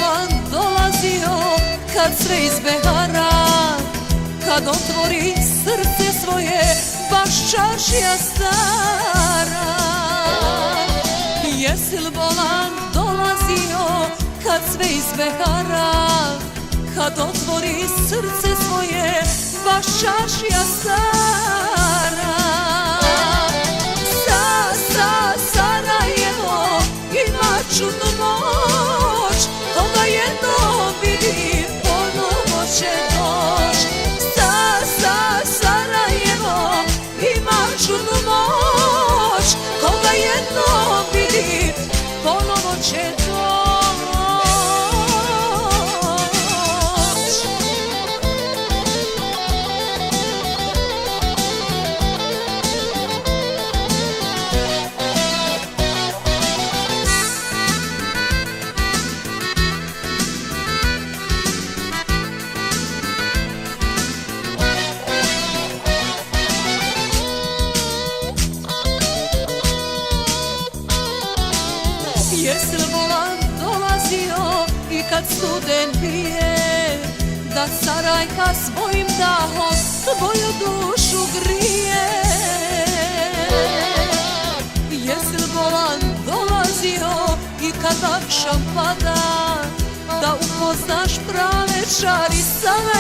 volan dolazio, kad sve izbehara, kad otvori srce svoje, baš čaršija stara. Jesi li volan dolazio, kad sve izbehara, kad otvori srce svoje, baš čaršija stara. Sarajevo ima čudnu moć, koga jedno vidi, ponovo će doć. Sarajevo ima čudnu moć, koga jedno vidi, ponovo će doć. Jesi li volan dolazio i kad studen bije, da Sarajka svojim dahom tvoju dušu grije? Jesi li volan dolazio i kad akšam pada, da upoznaš prave čari Sarajka?